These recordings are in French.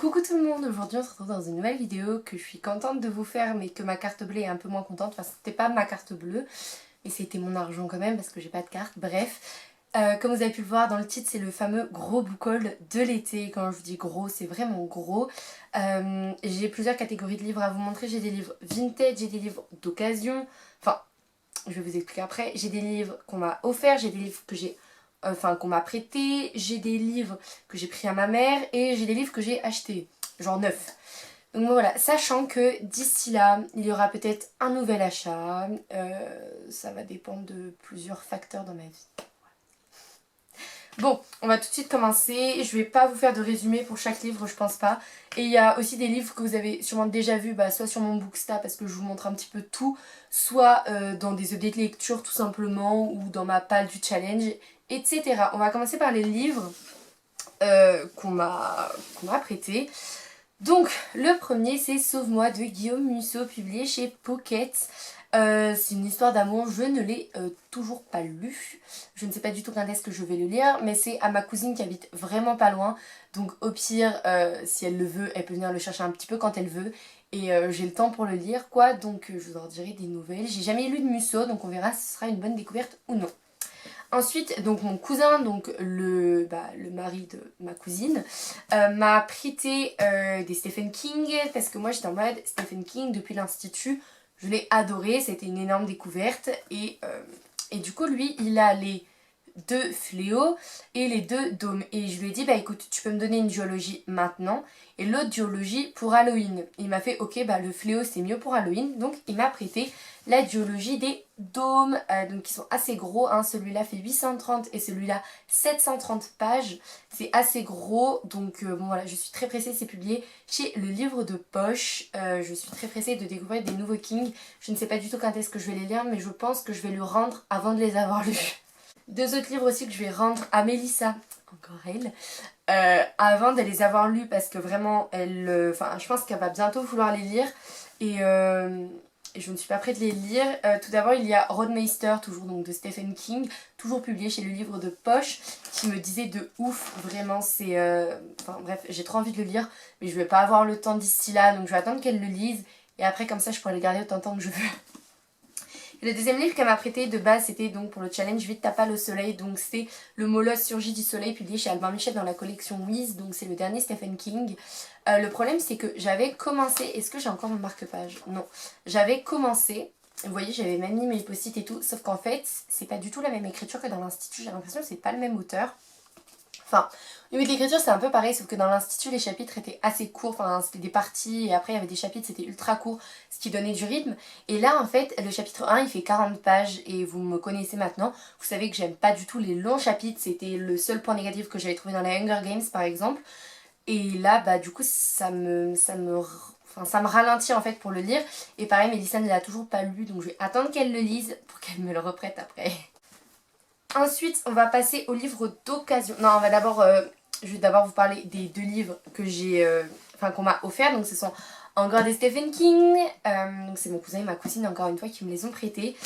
Coucou tout le monde, aujourd'hui on se retrouve dans une nouvelle vidéo que je suis contente de vous faire mais que ma carte bleue est un peu moins contente. Enfin c'était pas ma carte bleue mais c'était mon argent quand même parce que j'ai pas de carte, bref. Comme vous avez pu le voir dans le titre, c'est le fameux gros book haul de l'été. Quand je vous dis gros, c'est vraiment gros. J'ai plusieurs catégories de livres à vous montrer. J'ai des livres vintage, j'ai des livres d'occasion. Enfin, je vais vous expliquer après. J'ai des livres qu'on m'a offerts, j'ai des livres que j'ai qu'on m'a prêté, j'ai des livres que j'ai pris à ma mère et j'ai des livres que j'ai achetés, genre neufs. Donc voilà, sachant que d'ici là, il y aura peut-être un nouvel achat, ça va dépendre de plusieurs facteurs dans ma vie. Bon, on va tout de suite commencer. Je vais pas vous faire de résumé pour chaque livre, je pense pas. Et il y a aussi des livres que vous avez sûrement déjà vus, soit sur mon Booksta parce que je vous montre un petit peu tout, soit dans des updates lecture tout simplement, ou dans ma palle du challenge, etc. On va commencer par les livres qu'on m'a prêtés. Donc, le premier, c'est Sauve-moi de Guillaume Musso, publié chez Pocket. C'est une histoire d'amour, je ne l'ai toujours pas lu. Je ne sais pas du tout quand est-ce que je vais le lire, mais c'est à ma cousine qui habite vraiment pas loin. Donc au pire, si elle le veut, elle peut venir le chercher un petit peu quand elle veut. Et j'ai le temps pour le lire, quoi. Donc je vous en dirai des nouvelles. J'ai jamais lu de Musso, donc on verra si ce sera une bonne découverte ou non. Ensuite, donc mon cousin, donc le mari de ma cousine, m'a prêté des Stephen King parce que moi j'étais en mode Stephen King depuis l'institut. Je l'ai adoré, c'était une énorme découverte et du coup lui il a les deux fléaux et les deux dômes. Et je lui ai dit bah écoute tu peux me donner une duologie maintenant et l'autre duologie pour Halloween. Il m'a fait ok bah le fléau c'est mieux pour Halloween, donc il m'a prêté la duologie des dômes, donc qui sont assez gros, hein. Celui-là fait 830 et celui-là 730 pages, c'est assez gros, donc bon voilà, je suis très pressée, c'est publié chez Le Livre de Poche. Je suis très pressée de découvrir des nouveaux King, je ne sais pas du tout quand est-ce que je vais les lire, mais je pense que je vais le rendre avant de les avoir lus. Deux autres livres aussi que je vais rendre à Mélissa, encore elle, avant de les avoir lus parce que vraiment, je pense qu'elle va bientôt vouloir les lire et je ne suis pas prête de les lire. Tout d'abord, il y a Roadmeister, toujours donc de Stephen King, toujours publié chez Le Livre de Poche, qui me disait de ouf, vraiment, c'est... Enfin bref, j'ai trop envie de le lire, mais je vais pas avoir le temps d'ici là, donc je vais attendre qu'elle le lise, et après comme ça je pourrai le garder autant de temps que je veux. Le deuxième livre qu'elle m'a prêté de base c'était donc pour le challenge Vite ta pâle au soleil, donc c'est Le Molosse surgit du soleil publié chez Albin Michel dans la collection Wiz, donc c'est le dernier Stephen King. Le problème c'est que j'avais commencé, est-ce que j'ai encore mon marque-page? Non, j'avais commencé, vous voyez j'avais même mis mes post-it et tout, sauf qu'en fait c'est pas du tout la même écriture que dans l'institut, j'ai l'impression que c'est pas le même auteur. Enfin, au niveau de l'écriture c'est un peu pareil, sauf que dans l'institut les chapitres étaient assez courts, enfin c'était des parties et après il y avait des chapitres, c'était ultra court, ce qui donnait du rythme. Et là en fait le chapitre 1 il fait 40 pages et vous me connaissez maintenant, vous savez que j'aime pas du tout les longs chapitres, c'était le seul point négatif que j'avais trouvé dans les Hunger Games par exemple. Et là bah du coup ça me ralentit en fait pour le lire. Et pareil Mélissa ne l'a toujours pas lu, donc je vais attendre qu'elle le lise pour qu'elle me le reprête après. Ensuite, on va passer au livre d'occasion. Non, je vais d'abord vous parler des deux livres que qu'on m'a offert. Donc, ce sont encore des Stephen King. Donc, c'est mon cousin et ma cousine, encore une fois, qui me les ont prêtés,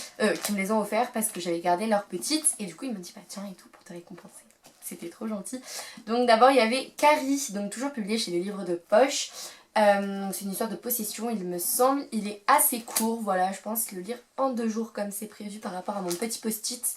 qui me les ont offerts parce que j'avais gardé leur petite. Et du coup, ils m'ont dit, bah tiens, et tout, pour te récompenser. C'était trop gentil. Donc, d'abord, il y avait Carrie, donc toujours publié chez les livres de poche. C'est une histoire de possession, il me semble. Il est assez court, voilà, je pense le lire en 2 jours comme c'est prévu par rapport à mon petit post-it.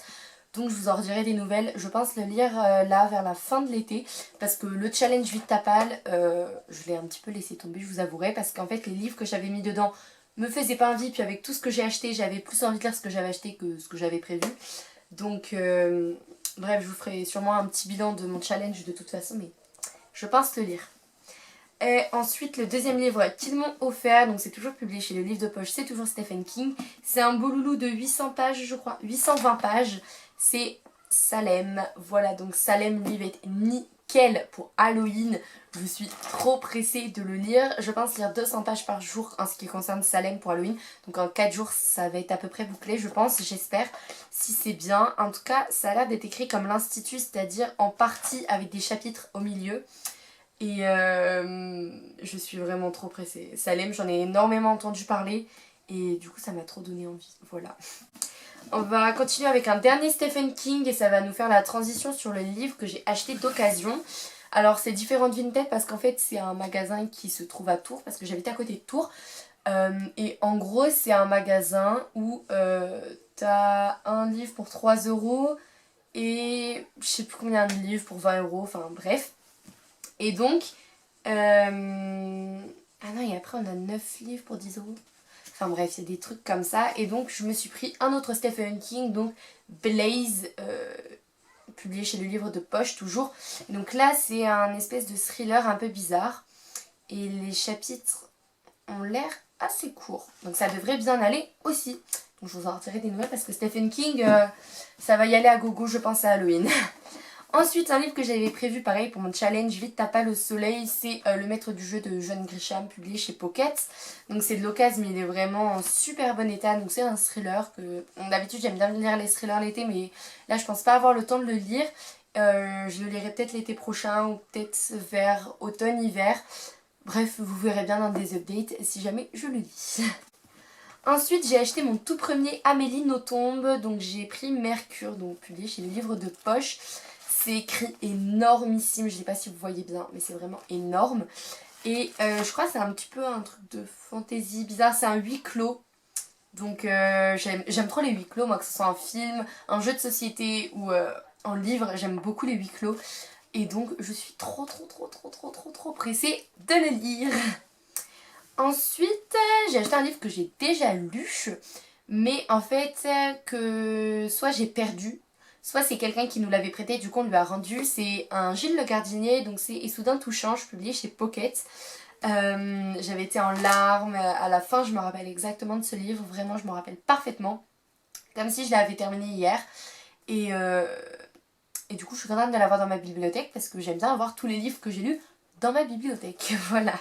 Donc je vous en redirai des nouvelles. Je pense le lire là vers la fin de l'été. Parce que le challenge Vite ta pâle, je l'ai un petit peu laissé tomber, je vous avouerai. Parce qu'en fait les livres que j'avais mis dedans me faisaient pas envie. Puis avec tout ce que j'ai acheté, j'avais plus envie de lire ce que j'avais acheté que ce que j'avais prévu. Donc bref, je vous ferai sûrement un petit bilan de mon challenge de toute façon. Mais je pense le lire. Et ensuite le deuxième livre qu'ils m'ont offert, donc c'est toujours publié chez Le Livre de Poche, c'est toujours Stephen King. C'est un beau loulou de 800 pages je crois, 820 pages. C'est Salem, voilà, donc Salem lui va être nickel pour Halloween. Je suis trop pressée de le lire. Je pense lire 200 pages par jour en ce qui concerne Salem pour Halloween. Donc en 4 jours ça va être à peu près bouclé je pense, j'espère, si c'est bien. En tout cas ça a l'air d'être écrit comme l'Institut, c'est-à-dire en partie avec des chapitres au milieu. Et je suis vraiment trop pressée. Salem, j'en ai énormément entendu parler et du coup ça m'a trop donné envie, voilà. On va continuer avec un dernier Stephen King et ça va nous faire la transition sur le livre que j'ai acheté d'occasion. Alors c'est Différentes Vinted parce qu'en fait c'est un magasin qui se trouve à Tours, parce que j'habite à côté de Tours. Et en gros c'est un magasin où t'as un livre pour 3 euros et je sais plus combien de livres pour 20 euros, enfin bref. Et donc, ah non, et après on a 9 livres pour 10 euros. Enfin bref, il y a des trucs comme ça. Et donc je me suis pris un autre Stephen King, donc Blaze, publié chez le livre de poche toujours. Donc là c'est un espèce de thriller un peu bizarre. Et les chapitres ont l'air assez courts. Donc ça devrait bien aller aussi. Donc je vous en retirerai des nouvelles parce que Stephen King, ça va y aller à gogo je pense à Halloween. Ensuite, un livre que j'avais prévu, pareil, pour mon challenge Vite ta pâle au soleil, c'est Le maître du jeu de John Grisham, publié chez Pocket. Donc c'est de l'occasion, mais il est vraiment en super bon état. Donc c'est un thriller que, d'habitude, j'aime bien lire les thrillers l'été, mais là, je pense pas avoir le temps de le lire. Je le lirai peut-être l'été prochain ou peut-être vers automne-hiver. Bref, vous verrez bien dans des updates si jamais je le lis. Ensuite, j'ai acheté mon tout premier Amélie Nothomb, donc j'ai pris Mercure, donc publié chez le livre de poche. C'est écrit énormissime, je ne sais pas si vous voyez bien, mais c'est vraiment énorme. Et je crois que c'est un petit peu un truc de fantaisie bizarre, c'est un huis clos. Donc j'aime trop les huis clos, moi que ce soit un film, un jeu de société ou un livre, j'aime beaucoup les huis clos. Et donc je suis trop pressée de le lire. Ensuite, j'ai acheté un livre que j'ai déjà lu, mais en fait que soit j'ai perdu, soit c'est quelqu'un qui nous l'avait prêté, du coup on lui a rendu. C'est un Gilles Le Gardinier, donc c'est Et soudain tout change, publié chez Pocket. J'avais été en larmes à la fin, je me rappelle exactement de ce livre, vraiment je me rappelle parfaitement, comme si je l'avais terminé hier. Et, et du coup je suis contente de l'avoir dans ma bibliothèque parce que j'aime bien avoir tous les livres que j'ai lus dans ma bibliothèque, voilà.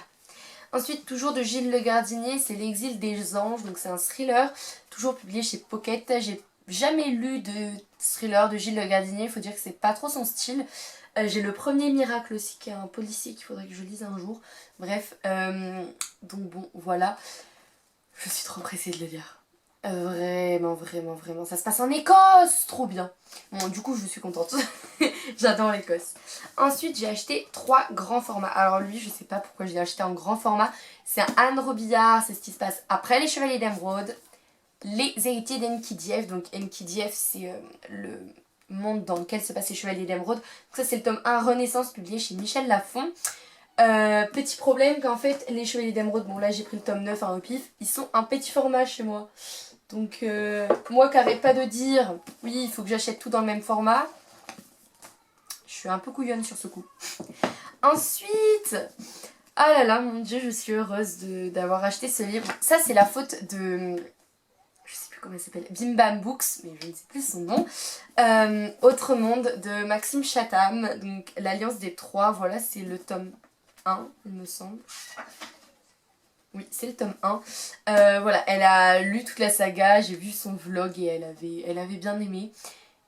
Ensuite, toujours de Gilles Le Gardinier, c'est L'exil des anges, donc c'est un thriller, toujours publié chez Pocket. J'ai jamais lu de thriller de Gilles Le Gardinier, il faut dire que c'est pas trop son style. J'ai Le Premier Miracle aussi, qui est un policier qu'il faudrait que je lise un jour. Bref, donc bon, voilà. Je suis trop pressée de le lire. Vraiment. Ça se passe en Écosse, trop bien. Bon, du coup, je suis contente. J'adore l'Écosse. Ensuite, j'ai acheté 3 grands formats. Alors lui, je sais pas pourquoi je l'ai acheté en grand format. C'est un Anne Robillard, c'est ce qui se passe après Les Chevaliers d'Émeraude. Les héritiers d'Enkidief. Donc Enkidief, c'est le monde dans lequel se passent Les Chevaliers d'Émeraude. Donc ça, c'est le tome 1 Renaissance, publié chez Michel Lafon. Petit problème qu'en fait, Les Chevaliers d'Émeraude, bon là j'ai pris le tome 9 au pif, ils sont un petit format chez moi. Donc moi qui arrête pas de dire, oui, il faut que j'achète tout dans le même format, je suis un peu couillonne sur ce coup. Ensuite, ah là là, mon dieu, je suis heureuse d'avoir acheté ce livre. Ça, c'est la faute de, je sais plus comment elle s'appelle, Bim Bam Books, mais je ne sais plus son nom. Autre Monde de Maxime Chatham, donc l'Alliance des Trois, voilà, c'est le tome 1, il me semble. Oui, c'est le tome 1. Voilà, elle a lu toute la saga, j'ai vu son vlog et elle avait bien aimé.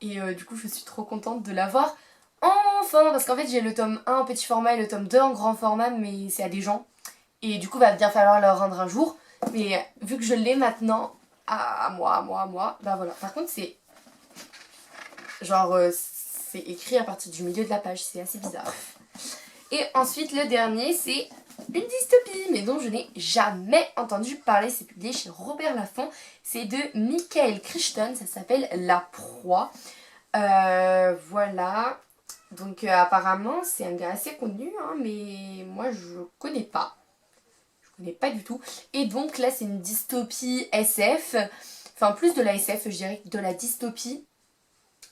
Et du coup, je suis trop contente de l'avoir enfin, parce qu'en fait, j'ai le tome 1 en petit format et le tome 2 en grand format, mais c'est à des gens. Et du coup, va bien falloir leur rendre un jour. Mais vu que je l'ai maintenant, à moi, bah voilà. Par contre, c'est genre, c'est écrit à partir du milieu de la page, c'est assez bizarre. Et ensuite, le dernier, c'est une dystopie, mais dont je n'ai jamais entendu parler. C'est publié chez Robert Laffont. C'est de Michael Crichton, ça s'appelle La Proie. Voilà. Donc apparemment, c'est un gars assez connu, hein, mais moi je connais pas. Je connais pas du tout. Et donc là, c'est une dystopie SF. Enfin, plus de la SF, je dirais, que de la dystopie.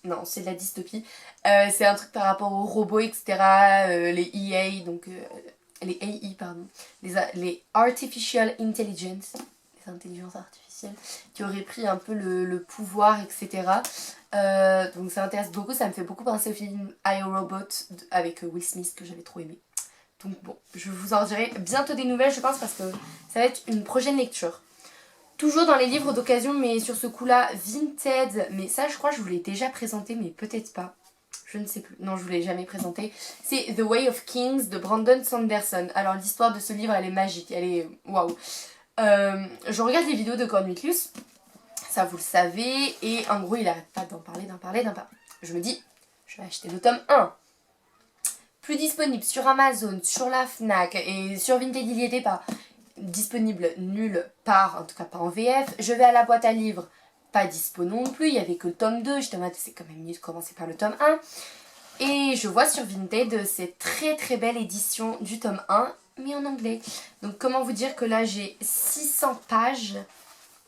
Non, c'est de la dystopie. C'est un truc par rapport aux robots, etc. Les EA, donc les AI, pardon. Les Artificial Intelligence, les intelligences artificielles, qui auraient pris un peu le pouvoir, etc. Donc ça m'intéresse beaucoup, ça me fait beaucoup penser au film I, Robot avec Will Smith que j'avais trop aimé. Donc bon, je vous en dirai bientôt des nouvelles, je pense, parce que ça va être une prochaine lecture. Toujours dans les livres d'occasion, mais sur ce coup-là, Vinted. Mais ça, je crois que je vous l'ai déjà présenté, mais peut-être pas. Je ne sais plus. Non, je vous l'ai jamais présenté. C'est The Way of Kings de Brandon Sanderson. Alors, l'histoire de ce livre, elle est magique. Elle est... waouh. Je regarde les vidéos de Cornelius. Ça, vous le savez. Et en gros, il arrête pas d'en parler. Je me dis, je vais acheter le tome 1. plus disponible sur Amazon, sur la Fnac et sur Vinted il y était pas. Disponible nulle part, en tout cas pas en VF. Je vais à la boîte à livres, pas dispo non plus, il y avait que le tome 2, j'étais en mode c'est quand même mieux de commencer par le tome 1. Et je vois sur Vinted cette très très belle édition du tome 1, mais en anglais. Donc comment vous dire que là j'ai 600 pages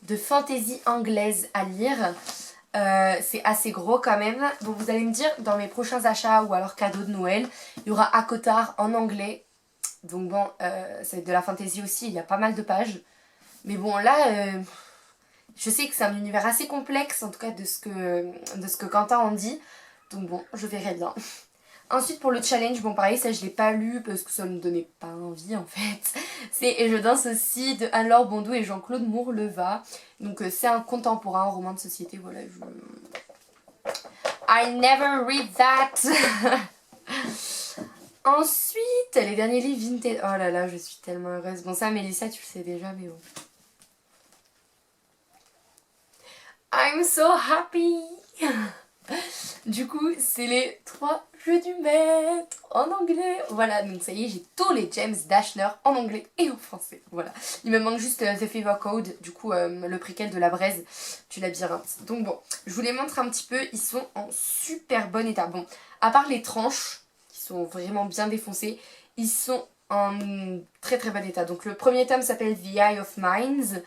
de fantaisie anglaise à lire. C'est assez gros quand même. Bon, vous allez me dire, dans mes prochains achats ou alors cadeaux de Noël, il y aura Akotar en anglais. Donc bon, ça va être de la fantaisie aussi, il y a pas mal de pages. Mais bon, là, je sais que c'est un univers assez complexe, en tout cas de ce que Quentin en dit. Donc bon, je verrai bien. Ensuite pour le challenge, bon pareil, ça je l'ai pas lu parce que ça me donnait pas envie en fait. C'est Et je danse aussi de Anne-Laure Bondou et Jean-Claude Mourleva. Donc c'est un contemporain, un roman de société, voilà. I never read that. Ensuite, les derniers livres Vinted. Oh là là, je suis tellement heureuse. Bon ça Mélissa tu le sais déjà mais bon. I'm so happy. Du coup, c'est les 3 jeux du maître en anglais. Voilà, donc ça y est, j'ai tous les James Dashner en anglais et en français. Voilà. Il me manque juste The Fever Code, du coup, le préquel de la braise du labyrinthe. Donc bon, je vous les montre un petit peu. Ils sont en super bon état. Bon, à part les tranches, qui sont vraiment bien défoncées, ils sont en très très bon état. Donc le premier tome s'appelle The Eye of Minds.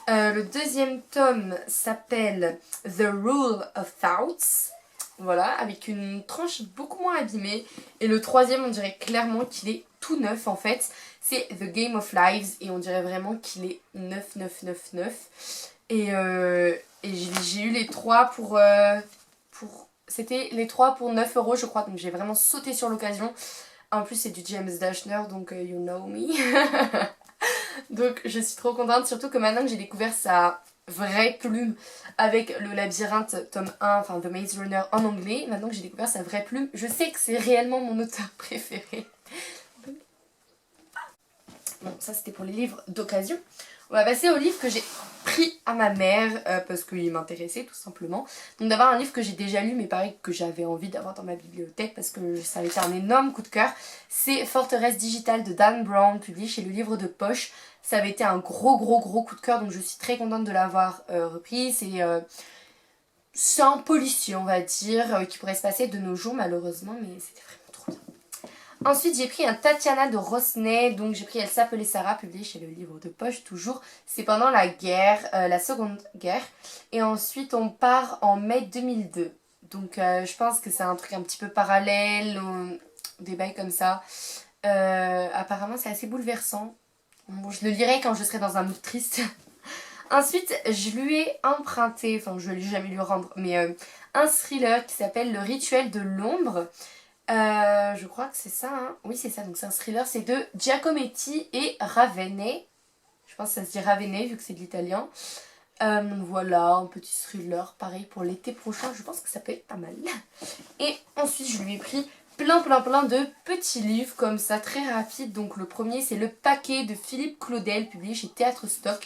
Le deuxième tome s'appelle The Rule of Thoughts. Voilà, avec une tranche beaucoup moins abîmée. Et le troisième, on dirait clairement qu'il est tout neuf en fait. C'est The Game of Lives et on dirait vraiment qu'il est neuf, neuf, neuf, neuf. Et j'ai eu les trois pour c'était les trois pour 9 € je crois. Donc j'ai vraiment sauté sur l'occasion. En plus c'est du James Dashner donc you know me. Donc je suis trop contente, surtout que maintenant que j'ai découvert sa vraie plume avec le labyrinthe tome 1, enfin The Maze Runner en anglais, maintenant que j'ai découvert sa vraie plume, je sais que c'est réellement mon auteur préféré. Bon, ça c'était pour les livres d'occasion. On va passer au livre que j'ai pris à ma mère parce qu'il m'intéressait tout simplement. Donc d'avoir un livre que j'ai déjà lu mais pareil que j'avais envie d'avoir dans ma bibliothèque parce que ça avait été un énorme coup de cœur. C'est Forteresse digitale de Dan Brown, publié chez Le Livre de Poche. Ça avait été un gros coup de cœur donc je suis très contente de l'avoir repris. C'est un policier on va dire qui pourrait se passer de nos jours malheureusement mais c'était vraiment trop bien. Ensuite, j'ai pris un Tatiana de Rosnay, donc j'ai pris Elle s'appelait Sarah, publié chez Le Livre de Poche, toujours. C'est pendant la guerre, la seconde guerre. Et ensuite, on part en mai 2002. Donc je pense que c'est un truc un petit peu parallèle, des bails comme ça. Apparemment, c'est assez bouleversant. Bon, je le lirai quand je serai dans un mood triste. Ensuite, je lui ai emprunté, enfin je ne l'ai jamais lui rendre, mais un thriller qui s'appelle Le Rituel de l'ombre. Je crois que c'est ça, hein. Oui c'est ça, donc c'est un thriller, c'est de Giacometti et Ravenay. Je pense que ça se dit Ravenay vu que c'est de l'italien. Donc voilà, un petit thriller, pareil pour l'été prochain, je pense que ça peut être pas mal. Et ensuite je lui ai pris plein de petits livres comme ça, très rapides. Donc le premier c'est Le Paquet de Philippe Claudel, publié chez Théâtre Stock.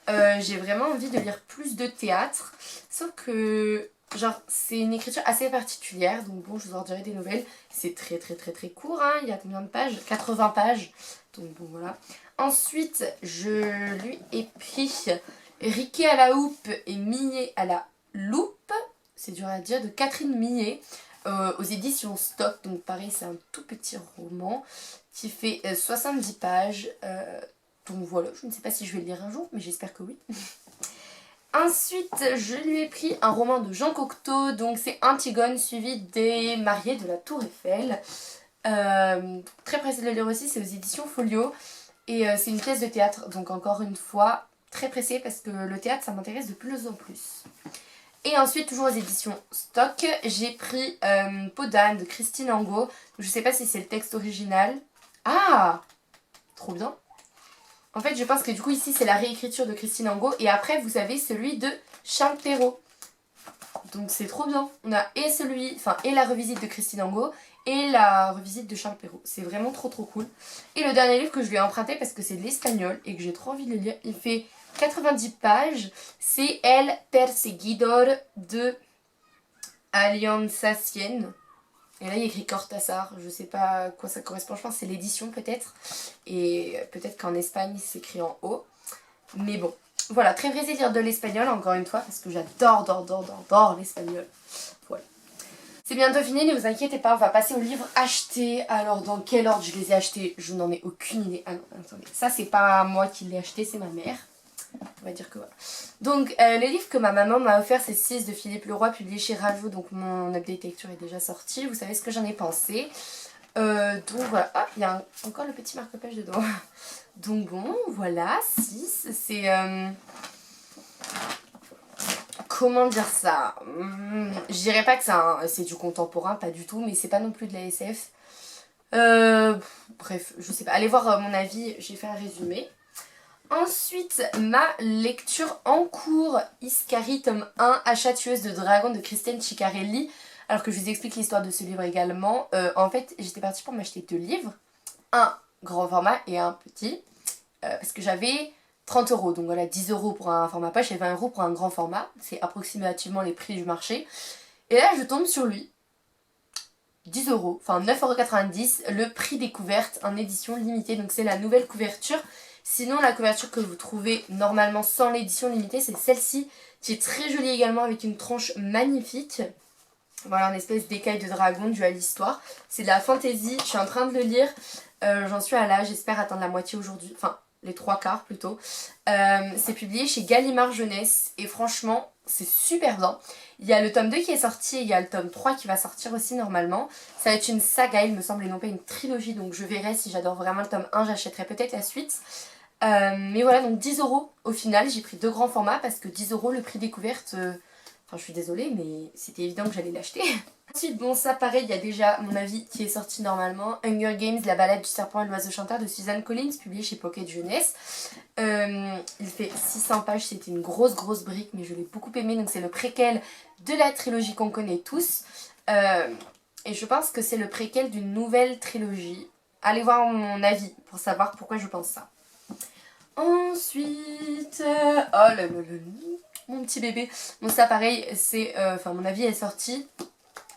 J'ai vraiment envie de lire plus de théâtre, sauf que... genre c'est une écriture assez particulière, donc bon je vous en dirai des nouvelles. C'est très court, hein. Il y a combien de pages? 80 pages, donc bon voilà. Ensuite je lui ai pris Riquet à la houppe et Millet à la loupe, c'est dur à dire, de Catherine Millet, aux éditions Stock. Donc pareil c'est un tout petit roman qui fait 70 pages, donc voilà, je ne sais pas si je vais le lire un jour, mais j'espère que oui. Ensuite, je lui ai pris un roman de Jean Cocteau, donc c'est Antigone suivi des mariés de la Tour Eiffel. Très pressée de le lire aussi, c'est aux éditions Folio. Et c'est une pièce de théâtre, donc encore une fois, très pressée parce que le théâtre, ça m'intéresse de plus en plus. Et ensuite, toujours aux éditions Stock, j'ai pris Peau d'âne de Christine Angot. Je sais pas si c'est le texte original. Ah! Trop bien! En fait, je pense que du coup, ici, c'est la réécriture de Christine Angot. Et après, vous avez celui de Charles Perrault. Donc, c'est trop bien. On a et la revisite de Christine Angot et la revisite de Charles Perrault. C'est vraiment trop cool. Et le dernier livre que je lui ai emprunté parce que c'est de l'espagnol et que j'ai trop envie de le lire. Il fait 90 pages. C'est El Perseguidor de Alianza Cien. Et là il y a écrit Cortázar, je sais pas à quoi ça correspond, je pense que c'est l'édition peut-être. Et peut-être qu'en Espagne c'est écrit en haut. Mais bon, voilà, très pressée de lire de l'espagnol encore une fois parce que j'adore l'espagnol. Voilà. C'est bientôt fini, ne vous inquiétez pas, on va passer aux livres achetés. Alors dans quel ordre je les ai achetés, je n'en ai aucune idée. Ah non, attendez, ça c'est pas moi qui l'ai acheté, c'est ma mère. On va dire que voilà. Donc le livre que ma maman m'a offert, c'est 6 de Philippe Leroy, publié chez Rajou. Donc mon update lecture est déjà sorti, vous savez ce que j'en ai pensé. Donc voilà, ah, il y a encore le petit marque-page dedans. Donc bon, voilà, 6, c'est... comment dire ça, je dirais pas que c'est du contemporain, pas du tout, mais c'est pas non plus de la SF. Bref, je sais pas, allez voir mon avis, j'ai fait un résumé. Ensuite, ma lecture en cours, Iscari, tome 1, Achat tueuse de dragon de Christiane Ciccarelli. Alors que je vous explique l'histoire de ce livre également. En fait, j'étais partie pour m'acheter 2 livres. Un grand format et un petit. Parce que j'avais 30 €. Donc voilà, 10 € pour un format poche et 20 € pour un grand format. C'est approximativement les prix du marché. Et là, je tombe sur lui. 10 €, enfin 9,90 €, le prix découverte en édition limitée. Donc c'est la nouvelle couverture. Sinon, la couverture que vous trouvez normalement sans l'édition limitée, c'est celle-ci, qui est très jolie également avec une tranche magnifique. Voilà, une espèce d'écaille de dragon due à l'histoire. C'est de la fantaisie, je suis en train de le lire. J'en suis à là, j'espère atteindre la moitié aujourd'hui. Enfin, les 3/4 plutôt. C'est publié chez Gallimard Jeunesse et franchement, c'est super bien. Il y a le tome 2 qui est sorti et il y a le tome 3 qui va sortir aussi normalement. Ça va être une saga, il me semble, et non pas une trilogie. Donc je verrai si j'adore vraiment le tome 1, j'achèterai peut-être la suite. Mais voilà, donc 10 € au final. J'ai pris 2 grands formats parce que 10 € le prix découverte... Enfin, je suis désolée, mais c'était évident que j'allais l'acheter. Ensuite, bon, ça pareil, il y a déjà mon avis qui est sorti normalement. Hunger Games, la balade du serpent et de l'oiseau chanteur de Suzanne Collins, publié chez Pocket Jeunesse. Il fait 600 pages, c'était une grosse brique, mais je l'ai beaucoup aimé. Donc c'est le préquel de la trilogie qu'on connaît tous. Et je pense que c'est le préquel d'une nouvelle trilogie. Allez voir mon avis pour savoir pourquoi je pense ça. Ensuite, oh là là là, mon petit bébé. Bon, ça pareil, c'est, enfin mon avis est sorti.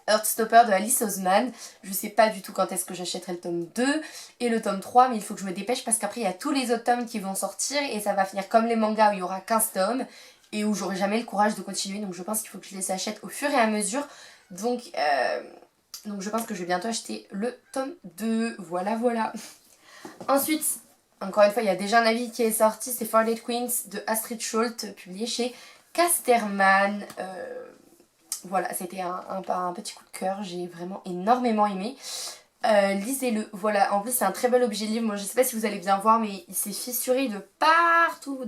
Heartstopper de Alice Oseman. Je sais pas du tout quand est-ce que j'achèterai le tome 2 et le tome 3, mais il faut que je me dépêche parce qu'après il y a tous les autres tomes qui vont sortir et ça va finir comme les mangas où il y aura 15 tomes et où j'aurai jamais le courage de continuer. Donc je pense qu'il faut que je les achète au fur et à mesure. Donc je pense que je vais bientôt acheter le tome 2. Voilà. Ensuite, encore une fois, il y a déjà un avis qui est sorti, c'est For Dead Queens de Astrid Scholt, publié chez Casterman. Voilà, c'était un petit coup de cœur, j'ai vraiment énormément aimé. Lisez-le, voilà, en plus c'est un très bel objet livre, moi je sais pas si vous allez bien voir mais il s'est fissuré de partout.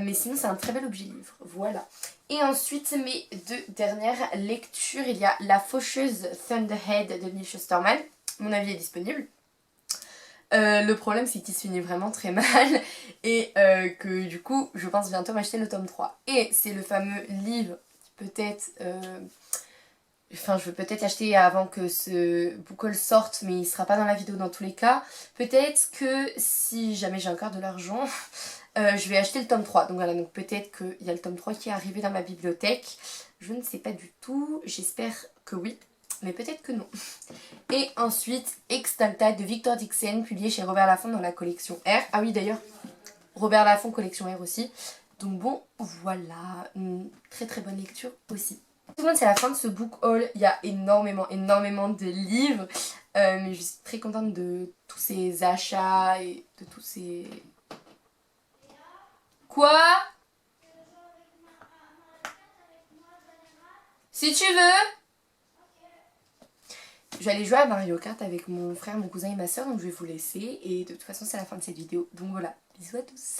Mais sinon c'est un très bel objet livre, voilà. Et ensuite mes 2 dernières lectures, il y a La Faucheuse Thunderhead de Neil Shusterman, mon avis est disponible. Le problème c'est qu'il se finit vraiment très mal et que du coup je pense bientôt m'acheter le tome 3. Et c'est le fameux livre qui peut-être... Enfin je veux peut-être l'acheter avant que ce book haul sorte mais il sera pas dans la vidéo dans tous les cas. Peut-être que si jamais j'ai encore de l'argent je vais acheter le tome 3. Donc voilà, donc peut-être qu'il y a le tome 3 qui est arrivé dans ma bibliothèque. Je ne sais pas du tout, j'espère que oui. Mais peut-être que non. Et ensuite, Extalta de Victor Dixon, publié chez Robert Laffont dans la collection R. Ah oui, d'ailleurs, Robert Laffont, collection R aussi. Donc bon, voilà, une très bonne lecture aussi. Tout le monde, c'est la fin de ce book haul. Il y a énormément de livres. Mais je suis très contente de tous ces achats et de tous ces... Quoi? Si tu veux. Je vais aller jouer à Mario Kart avec mon frère, mon cousin et ma soeur, donc je vais vous laisser. Et de toute façon, c'est la fin de cette vidéo. Donc voilà, bisous à tous.